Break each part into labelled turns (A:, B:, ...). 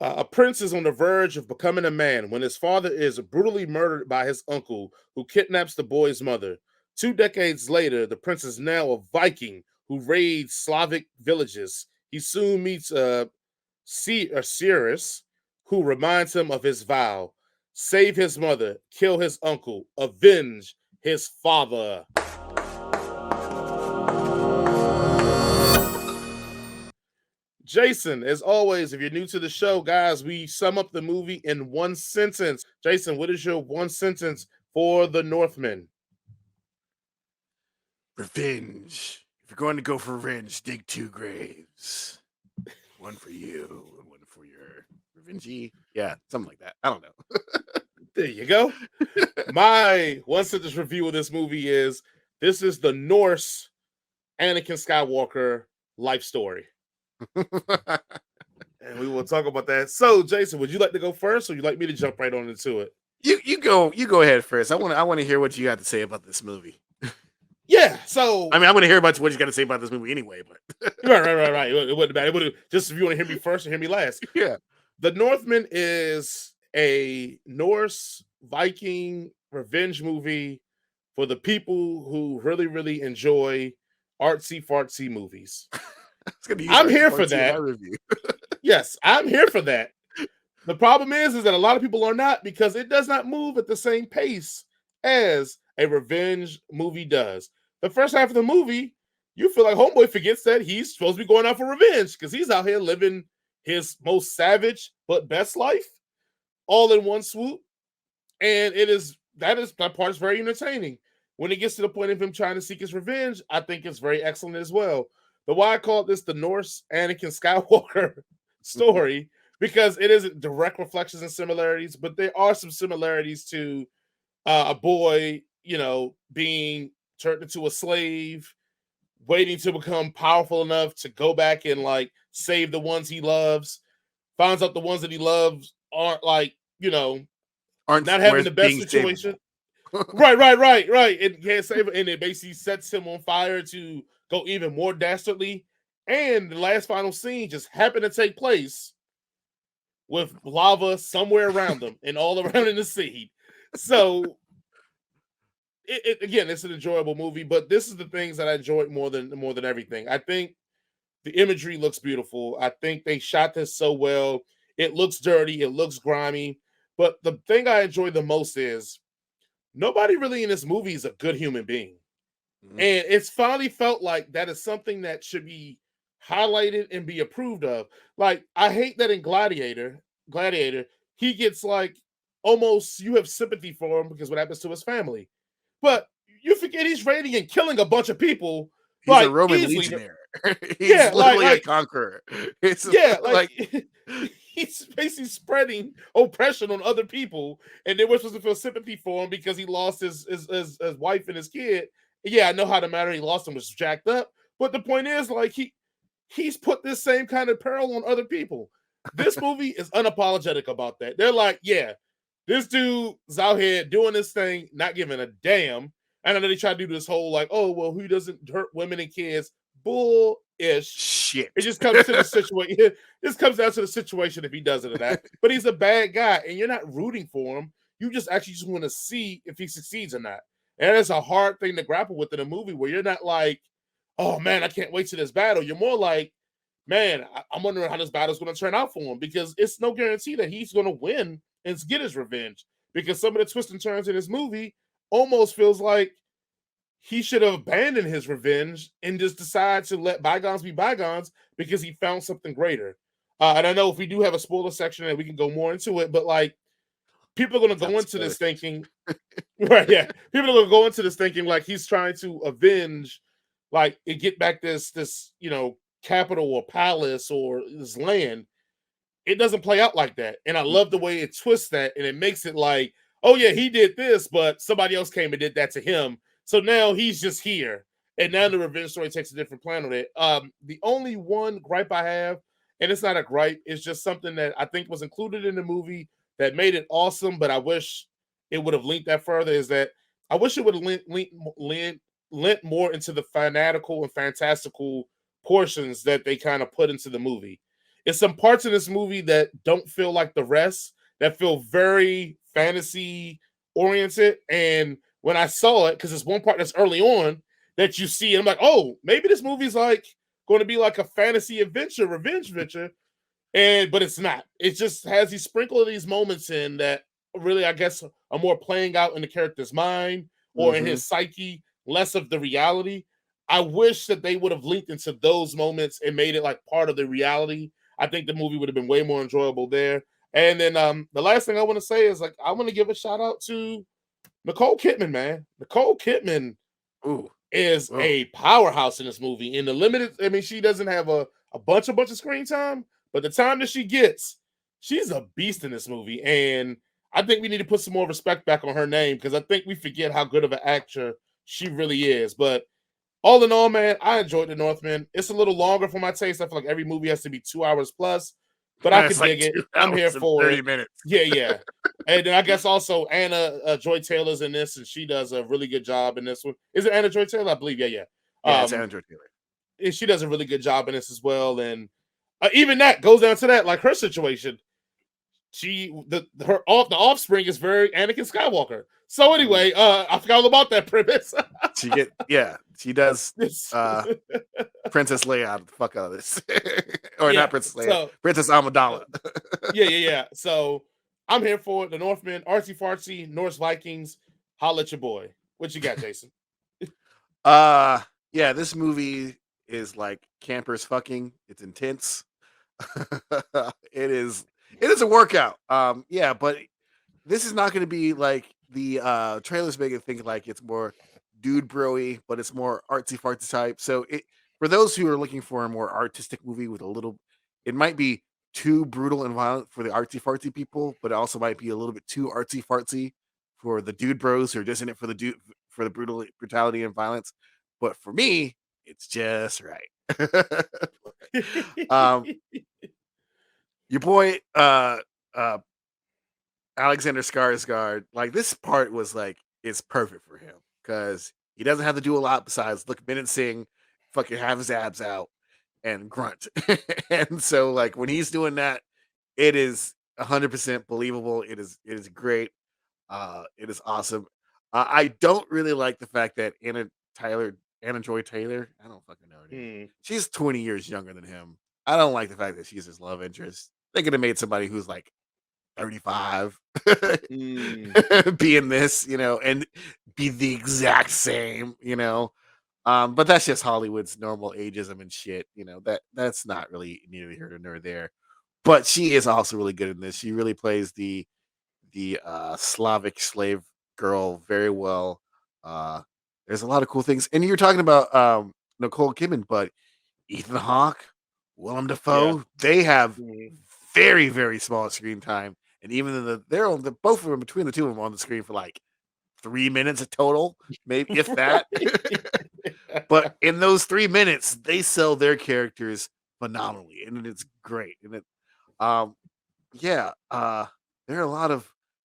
A: A prince is on the verge of becoming a man when his father is brutally murdered by his uncle, who kidnaps the boy's mother. 2 decades later, the prince is now a Viking who raids Slavic villages. He soon meets a seeress who reminds him of his vow: save his mother, kill his uncle, avenge his father. Jason, as always, if you're new to the show, guys, we sum up the movie in one sentence. Jason, what is your one sentence for the Northman?
B: Revenge. If you're going to go for revenge, dig 2 graves. One for you and one for your revengee. Yeah, something like that. I don't know.
A: There you go. My one sentence review of this movie is: this is the Norse Anakin Skywalker life story. And we will talk about that. So, Jason, would you like to go first, or would you like me to jump right on into it?
B: You go ahead first. I want to hear what you got to say about this movie.
A: Yeah, so
B: I mean, I want to hear about what you got to say about this movie anyway, but
A: right. It wouldn't matter. It would just if you want to hear me first or hear me last.
B: Yeah.
A: The Northman is a Norse Viking revenge movie for the people who really, really enjoy artsy fartsy movies. I'm here for that. Yes, I'm here for that. The problem is that a lot of people are not, because it does not move at the same pace as a revenge movie does. The first half of the movie, you feel like Homeboy forgets that he's supposed to be going out for revenge because he's out here living his most savage but best life all in one swoop. And that part is very entertaining. When it gets to the point of him trying to seek his revenge, I think it's very excellent as well. But why I call this the Norse Anakin Skywalker story, because it isn't direct reflections and similarities, but there are some similarities to a boy, being turned into a slave, waiting to become powerful enough to go back and like save the ones he loves, finds out the ones that he loves aren't
B: aren't
A: not having the best situation. Right. And can't save it, and it basically sets him on fire to go even more dastardly. And the last final scene just happened to take place with lava somewhere around them and all around in the sea. So again, it's an enjoyable movie, but this is the things that I enjoyed more than everything. I think the imagery looks beautiful. I think they shot this so well. It looks dirty, it looks grimy, but the thing I enjoy the most is nobody really in this movie is a good human being. Mm-hmm. And it's finally felt like that is something that should be highlighted and be approved of. Like, I hate that in Gladiator, he gets like almost, you have sympathy for him because what happens to his family. But you forget he's raiding and killing a bunch of people.
B: He's like, a Roman legionnaire. He's literally a conqueror.
A: He's basically spreading oppression on other people, and then we're supposed to feel sympathy for him because he lost his wife and his kid. Yeah, I know how the matter he lost him was jacked up, but the point is, like, he's put this same kind of peril on other people. This movie is unapologetic about that. They're like, yeah, this dude's out here doing this thing, not giving a damn. And I know they try to do this whole like, oh, well, who doesn't hurt women and kids? Bullish
B: shit.
A: It just comes to the situation. This comes down to the situation if he does it or not. But he's a bad guy, and you're not rooting for him. You just actually just want to see if he succeeds or not. And it's a hard thing to grapple with in a movie where you're not like, oh man, I can't wait to this battle. You're more like, man, I'm wondering how this battle's going to turn out for him, because it's no guarantee that he's going to win and get his revenge. Because some of the twists and turns in this movie almost feels like he should have abandoned his revenge and just decide to let bygones be bygones because he found something greater. And I know if we do have a spoiler section and we can go more into it, but like, people are going to go into this thinking, right? Yeah, people are going to go into this thinking like he's trying to avenge, like, and get back this capital or palace or this land. It doesn't play out like that, and I love the way it twists that, and it makes it like, oh yeah, he did this, but somebody else came and did that to him. So now he's just here, and now the revenge story takes a different plan on it. The only one gripe I have, and it's not a gripe, it's just something that I think was included in the movie that made it awesome, but I wish it would have linked that further, is that I wish it would have lent more into the fanatical and fantastical portions that they kind of put into the movie. it's some parts in this movie that don't feel like the rest, that feel very fantasy oriented. And when I saw it, because it's one part that's early on that you see, and I'm like, oh, maybe this movie's like going to be like a fantasy adventure, revenge adventure. And but it's not. It just has these sprinkle of these moments in that really, I guess, are more playing out in the character's mind or in
B: Mm-hmm.
A: his psyche, less of the reality. I wish that they would have linked into those moments and made it like part of the reality. I think the movie would have been way more enjoyable there. And then the last thing I want to say is like I want to give a shout out to Nicole Kidman, man. Nicole Kidman
B: Ooh.
A: is
B: Oh.
A: a powerhouse in this movie. In the limited, I mean, she doesn't have a bunch of screen time, but the time that she gets, she's a beast in this movie. And I think we need to put some more respect back on her name because I think we forget how good of an actor she really is. But all in all, man, I enjoyed the Northman. It's a little longer for my taste. I feel like every movie has to be 2 hours plus, but I
B: It's
A: could
B: like
A: dig it.
B: two
A: I'm here
B: hours and
A: for
B: 30
A: it.
B: minutes.
A: Yeah, yeah. And then I guess also Anna Joy Taylor's in this, and she does a really good job in this one. Is it Anna Joy Taylor? I believe. Yeah, yeah.
B: Yeah, it's Andrew Taylor.
A: And she does a really good job in this as well. And even that goes down to that, like her situation. The offspring is very Anakin Skywalker. So anyway, I forgot all about that premise.
B: She does
A: This-
B: Princess Leia the fuck out of this. Or
A: Yeah,
B: not Princess Leia,
A: so-
B: Princess Amidala.
A: yeah. So I'm here for it. The Northman, artsy fartsy, Norse Vikings. Holla at your boy. What you got, Jason?
B: Yeah, this movie is like campers fucking. It's intense. It is a workout. Yeah, but this is not going to be like the trailers make it think like it's more dude broy, but it's more artsy fartsy type. So it for those who are looking for a more artistic movie with a little, it might be too brutal and violent for the artsy fartsy people, but it also might be a little bit too artsy fartsy for the dude bros who are just in it for the brutality and violence. But for me, it's just right. um, your boy, uh, Alexander Skarsgard, like this part was like it's perfect for him because he doesn't have to do a lot besides look menacing, fucking have his abs out and grunt. And so like when he's doing that, it is 100% believable. It is great. It is awesome. I don't really like the fact that Anna Joy Taylor, I don't fucking know her name. She's 20 years younger than him. I don't like the fact that she's his love interest. They could have made somebody who's like 35 be in this, and be the exact same, but that's just Hollywood's normal ageism and shit, that's not really neither here nor there. But she is also really good in this. She really plays the Slavic slave girl very well. Uh there's a lot of cool things. And you're talking about Nicole Kidman, but Ethan Hawke, Willem Dafoe, they have very, very small screen time. And even though they're on both of them between the two of them on the screen for like 3 minutes total, maybe if that. But in those 3 minutes, they sell their characters phenomenally, and it's great. And there are a lot of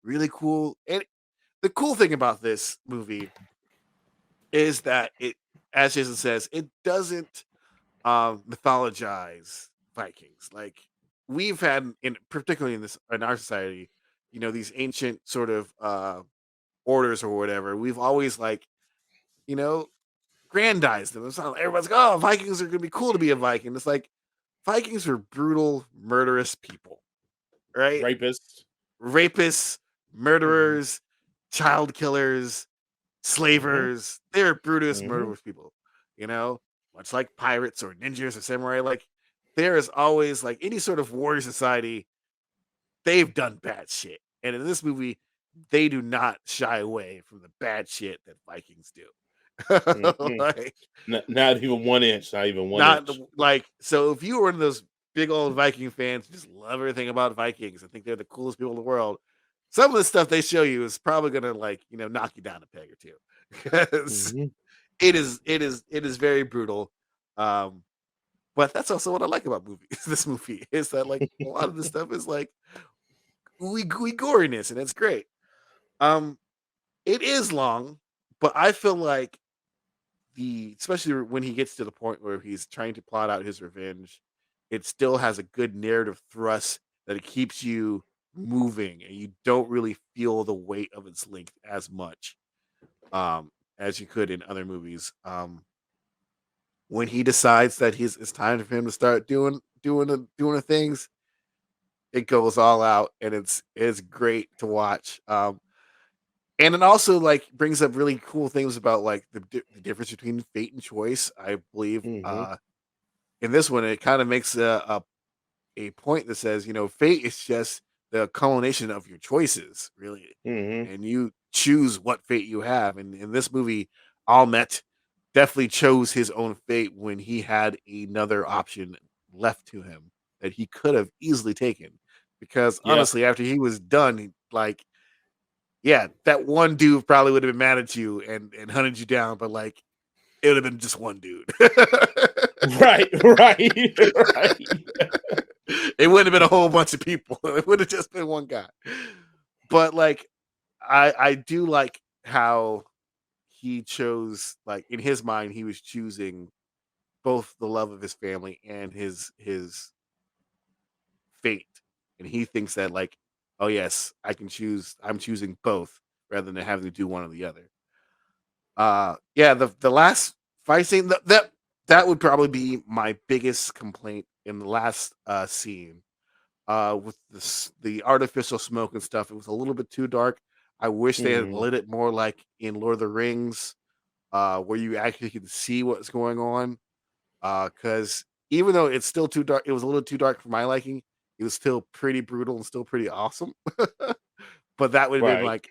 B: really cool. And the cool thing about this movie is that it, as Jason says, it doesn't mythologize Vikings. Like we've had particularly in our society, these ancient sort of orders or whatever. We've always like, you know, grandized them. It's not like everyone's like, oh, Vikings are gonna be cool to be a Viking. It's like Vikings were brutal, murderous people, right? Rapists, murderers, child killers, slavers. They're brutal, murderous people, much like pirates or ninjas or samurai. Like there is always like any sort of warrior society, they've done bad shit. And in this movie, they do not shy away from the bad shit that Vikings do.
A: Like, not even 1 inch, not even one
B: not
A: inch.
B: like so if you were one of those big old Viking fans who just love everything about Vikings and think they're the coolest people in the world, some of the stuff they show you is probably gonna like knock you down a peg or two because it is very brutal. But that's also what I like about this movie is that like a lot of the stuff is like we goriness and it's great. It is long, but I feel like especially when he gets to the point where he's trying to plot out his revenge, it still has a good narrative thrust that it keeps you moving, and you don't really feel the weight of its length as much as you could in other movies. When he decides that it's time for him to start doing the things, it goes all out, and it's great to watch. And it also like brings up really cool things about like the difference between fate and choice. I believe
A: Mm-hmm.
B: in this one, it kind of makes a point that says, fate is just the culmination of your choices, really,
A: Mm-hmm.
B: and you choose what fate you have. And in this movie, Almet definitely chose his own fate when he had another option left to him that he could have easily taken. Because
A: Yeah.
B: honestly, after he was done, like, yeah, that one dude probably would have been mad at you and hunted you down, but like it would have been just one dude.
A: Right. Right. Right.
B: It wouldn't have been a whole bunch of people. It would have just been one guy. But like I do like how he chose, like in his mind he was choosing both the love of his family and his fate. And he thinks that like, oh yes, I'm choosing both rather than having to do one or the other. Yeah, the last fight scene, that would probably be my biggest complaint in the last scene. With the artificial smoke and stuff, it was a little bit too dark. I wish they had
A: Mm-hmm.
B: lit it more like in Lord of the Rings, where you actually could see what's going on. Because even though it's still too dark, it was a little too dark for my liking. It was still pretty brutal and still pretty awesome. But that would have been
A: Right.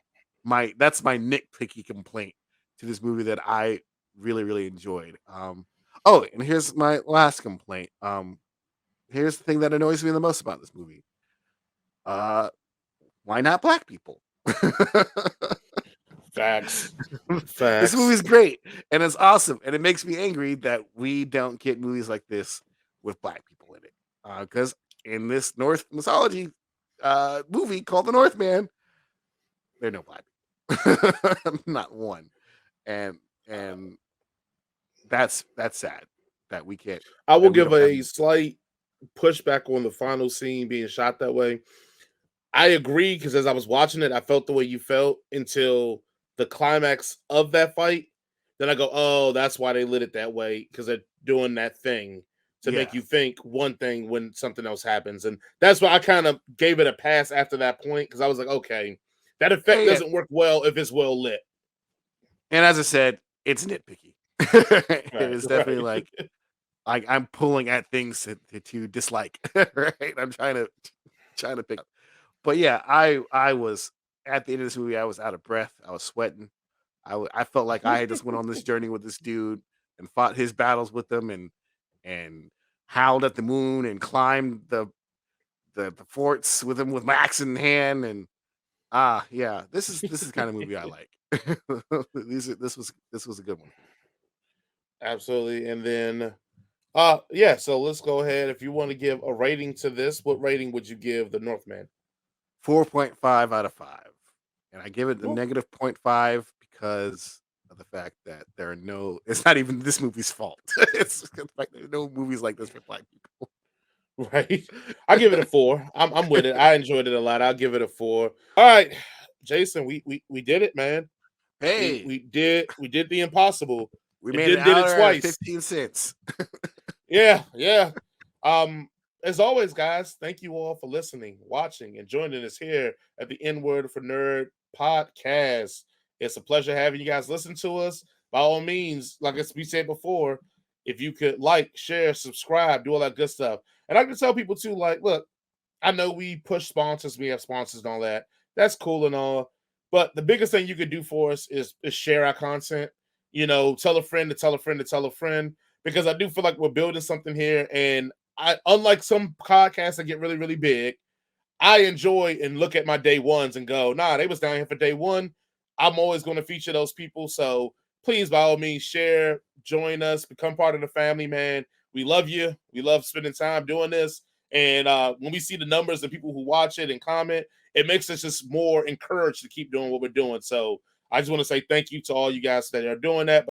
B: like that's my nitpicky complaint to this movie that I really, really enjoyed. Oh, and here's my last complaint. Here's the thing that annoys me the most about this movie. Uh, why not black people?
A: Facts.
B: This
A: Facts.
B: movie's great and it's awesome, and it makes me angry that we don't get movies like this with black people in it. Because in this Norse mythology movie called The Northman, there are no black people, not one, and and that's sad that we can't
A: I will
B: that we
A: give
B: don't have
A: a
B: these.
A: slight pushback on the final scene being shot that way. I agree because as I was watching it, I felt the way you felt until the climax of that fight. Then I go, oh, that's why they lit it that way because they're doing that thing to make
B: Yeah,
A: you think one thing when something else happens. And that's why I kind of gave it a pass after that point because I was like, okay, that
B: yeah,
A: effect
B: yeah.
A: doesn't work well if it's well lit.
B: And as I said, it's nitpicky. It
A: Right,
B: is definitely
A: right.
B: like I'm pulling at things to dislike. Right, I'm trying to pick up. But yeah, I was at the end of this movie. I was out of breath. I was sweating. I felt like I had just went on this journey with this dude and fought his battles with them and howled at the moon and climbed the forts with him with my axe in hand. And yeah, this is the kind of movie I like. This was a good one.
A: Absolutely. And then yeah, so let's go ahead. If you want to give a rating to this, what rating would you give the Northman?
B: 4.5 out of 5. And I give it a
A: Well,
B: negative -0. 0.5 because of the fact that there are no it's not even this movie's fault. It's the fact there are no movies like this for black people.
A: right. I give it a four. I'm with it. I enjoyed it a lot. I'll give it a four. All right. Jason, we did it, man. We
B: Hey,
A: we did the impossible.
B: we
A: And
B: made an
A: then did it
B: hour and
A: twice.
B: 15 cents.
A: Yeah, yeah. As always, guys, thank you all for listening, watching, and joining us here at the N Word for Nerd podcast. It's a pleasure having you guys listen to us. By all means, like as we said before, if you could like, share, subscribe, do all that good stuff. And I can tell people too, like, look, I know we push sponsors, we have sponsors and all that. That's cool and all. But the biggest thing you could do for us is share our content. You know, tell a friend to tell a friend to tell a friend. Because I do feel like we're building something here. And I, unlike some podcasts that get really, really big, I enjoy and look at my day ones and go, nah, they was down here for day one. I'm always going to feature those people. So please, by all means, share, join us, become part of the family, man. We love you. We love spending time doing this. And when we see the numbers and people who watch it and comment, it makes us just more encouraged to keep doing what we're doing. So I just want to say thank you to all you guys that are doing that.